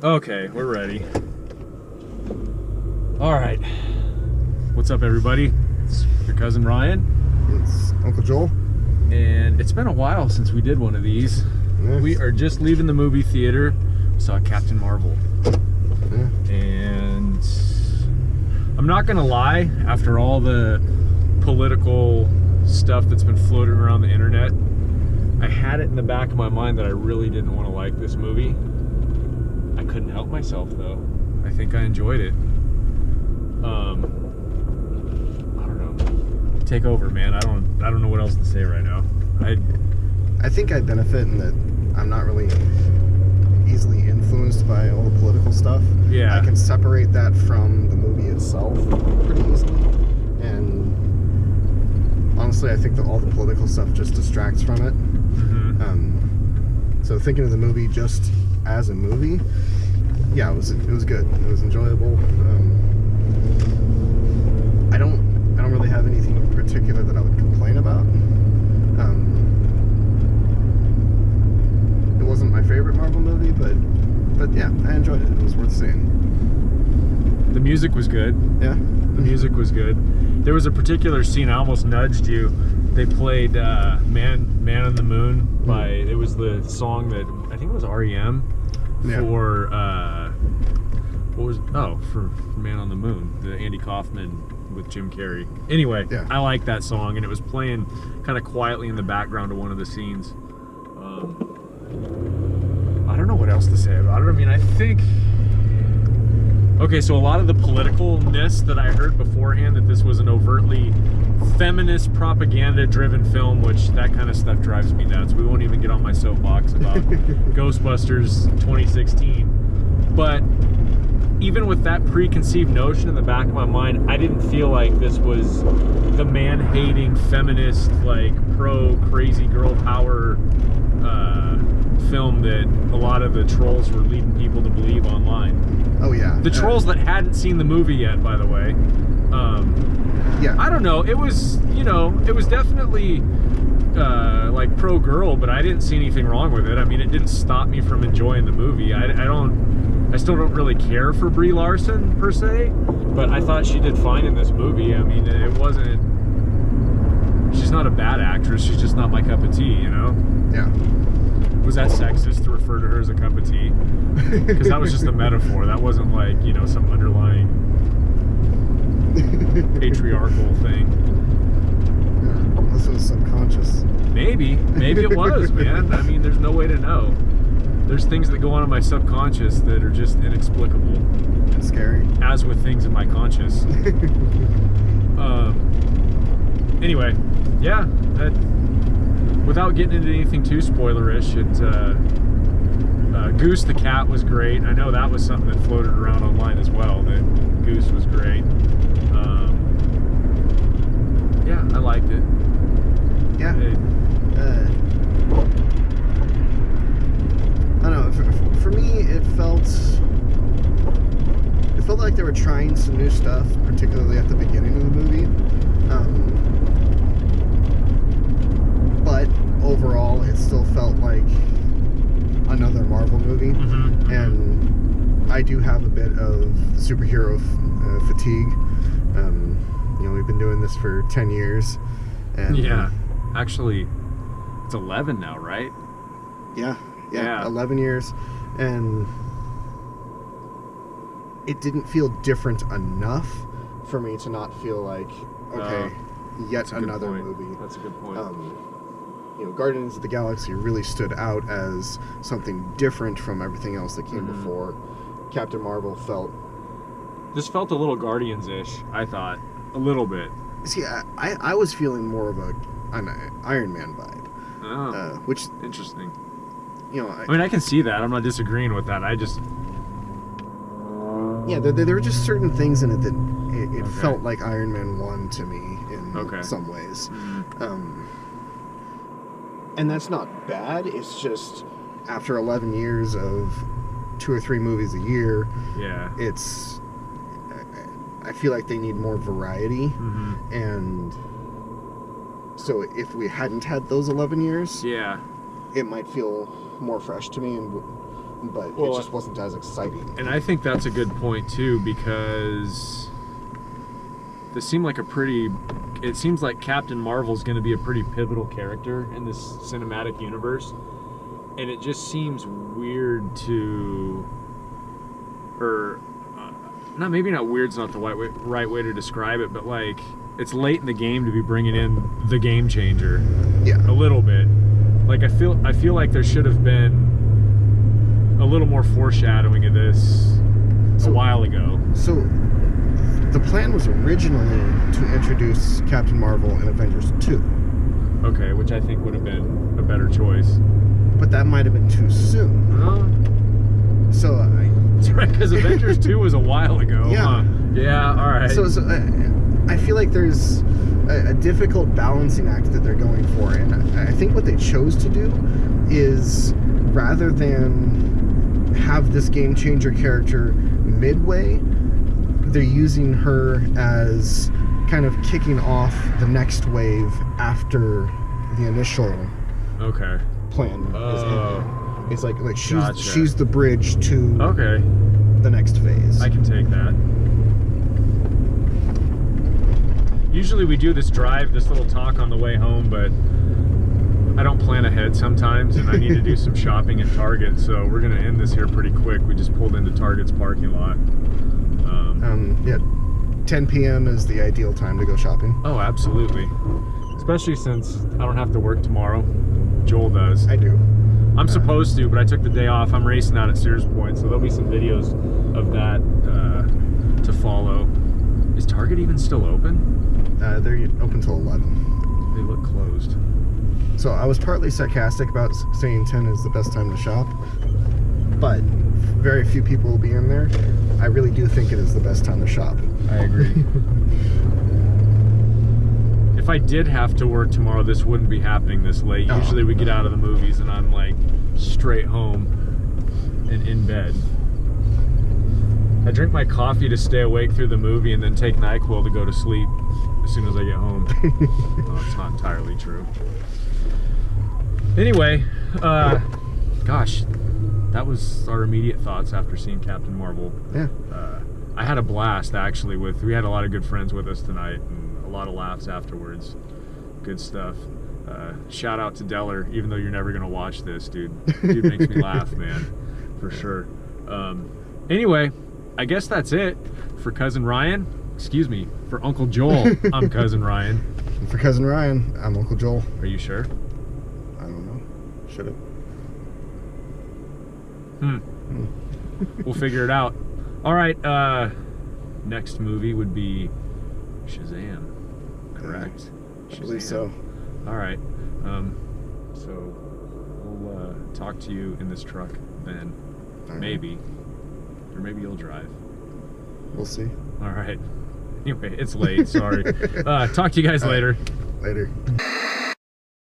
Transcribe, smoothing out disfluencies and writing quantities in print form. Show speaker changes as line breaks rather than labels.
Okay, we're ready. All right. What's up, everybody? It's your cousin Ryan.
It's Uncle Joel.
And it's been a while since we did one of these.
Yes.
We are just leaving the movie theater. We saw Captain Marvel.
Yeah.
And I'm not gonna lie, after all the political stuff that's been floating around the internet, I had it in the back of my mind that I really didn't want to like this movie. I couldn't help myself though. I think I enjoyed it. I don't know. Take over, man. I don't know what else to say right now.
I think I benefit in that I'm not really easily influenced by all the political stuff.
Yeah.
I can separate that from the movie itself pretty easily. And honestly, I think that all the political stuff just distracts from it.
Mm-hmm.
So thinking of the movie just as a movie, yeah, it was good. It was enjoyable. I don't really have anything in particular that I would complain about. It wasn't my favorite Marvel movie, but yeah, I enjoyed it. It was worth seeing.
The music was good.
Yeah.
The music was good. There was a particular scene, I almost nudged you. They played Man on the Moon by, it was the song that, I think it was REM for, for Man on the Moon, the Andy Kaufman with Jim Carrey. Anyway,
yeah.
I like that song, and it was playing kind of quietly in the background of one of the scenes. I don't know what else to say about it. I mean, I think... Okay, so a lot of the politicalness that I heard beforehand, that this was an overtly feminist propaganda-driven film, which that kind of stuff drives me nuts. We won't even get on my soapbox about Ghostbusters 2016. But even with that preconceived notion in the back of my mind, I didn't feel like this was the man-hating, feminist, like, pro-crazy girl power film that a lot of the trolls were leading people to believe online.
Oh yeah.
The trolls that hadn't seen the movie yet, by the way.
Yeah.
I don't know. It was, it was definitely like pro-girl, but I didn't see anything wrong with it. I mean, it didn't stop me from enjoying the movie. I still don't really care for Brie Larson per se, but I thought she did fine in this movie. I mean, it wasn't. She's not a bad actress. She's just not my cup of tea,
Yeah.
Was that sexist to refer to her as a cup of tea? Because that was just a metaphor. That wasn't like, some underlying patriarchal thing.
Yeah. This was subconscious.
Maybe it was, man. I mean, there's no way to know. There's things that go on in my subconscious that are just inexplicable.
It's scary.
As with things in my conscious. Anyway, yeah. Without getting into anything too spoilerish, Goose the cat was great. I know that was something that floated around online as well, that Goose was great. Yeah, I liked it.
Yeah. I don't know. For me, it felt like they were trying some new stuff, particularly at the beginning of the movie. But overall, it still felt like another Marvel movie.
Mm-hmm.
And I do have a bit of superhero fatigue. We've been doing this for 10 years. And,
yeah. Actually, it's 11 now, right?
Yeah. 11 years. And it didn't feel different enough for me to not feel like, okay, yet another movie.
That's a good point.
Guardians of the Galaxy really stood out as something different from everything else that came before. Captain Marvel felt...
This felt a little Guardians-ish, I thought. A little bit.
See, I was feeling more of an Iron Man vibe.
Oh,
which...
Interesting.
I
mean, I can see that. I'm not disagreeing with that. I just...
Yeah, there were just certain things in it that it felt like Iron Man 1 to me in some ways.
Mm-hmm.
And that's not bad. It's just after 11 years of 2 or 3 movies a year, it's... I feel like they need more variety.
Mm-hmm.
And so if we hadn't had those 11 years,
yeah,
it might feel more fresh to me and but it just wasn't as exciting.
And I think that's a good point too, because this seemed like it seems like Captain Marvel's going to be a pretty pivotal character in this cinematic universe, and it just seems weird to, or maybe not weird's not the right way to describe it, but like it's late in the game to be bringing in the game changer.
Yeah, a
little bit. Like I feel like there should have been a little more foreshadowing of this a while ago.
So the plan was originally to introduce Captain Marvel in Avengers 2.
Okay, which I think would have been a better choice.
But that might have been too soon. So
that's right, because Avengers 2 was a while ago.
Yeah.
Yeah, all right.
So I feel like there's a difficult balancing act that they're going for, and I think what they chose to do is, rather than have this game changer character midway, they're using her as kind of kicking off the next wave after the initial plan is ended. It's like she's the bridge to the next phase.
I can take that. Usually we do this little talk on the way home, but I don't plan ahead sometimes, and I need to do some shopping at Target, so we're going to end this here pretty quick. We just pulled into Target's parking lot.
Yeah, 10 p.m. is the ideal time to go shopping.
Oh, absolutely. Especially since I don't have to work tomorrow. Joel does.
I do.
I'm supposed to, but I took the day off. I'm racing out at Sears Point, so there'll be some videos of that to follow. Is Target even still open?
They're open till 11.
They look closed.
So I was partly sarcastic about saying 10 is the best time to shop, but very few people will be in there. I really do think it is the best time to shop.
I agree. If I did have to work tomorrow, this wouldn't be happening this late. Usually we get out of the movies and I'm like straight home and in bed. I drink my coffee to stay awake through the movie and then take NyQuil to go to sleep as soon as I get home. Oh, it's not entirely true. Anyway, gosh, that was our immediate thoughts after seeing Captain Marvel.
Yeah.
I had a blast, actually. We had a lot of good friends with us tonight, and a lot of laughs afterwards. Good stuff. Shout out to Deller, even though you're never going to watch this, dude. Dude makes me laugh, man, for sure. Anyway, I guess that's it for Cousin Ryan. Excuse me, for Uncle Joel, I'm Cousin Ryan.
And for Cousin Ryan, I'm Uncle Joel.
Are you sure?
I don't know. Should have.
We'll figure it out. All right, next movie would be Shazam, correct?
I believe so.
All right, so we'll talk to you in this truck then, maybe, or maybe you'll drive.
We'll see.
All right. Anyway, it's late, sorry. Talk to you guys later.
Later.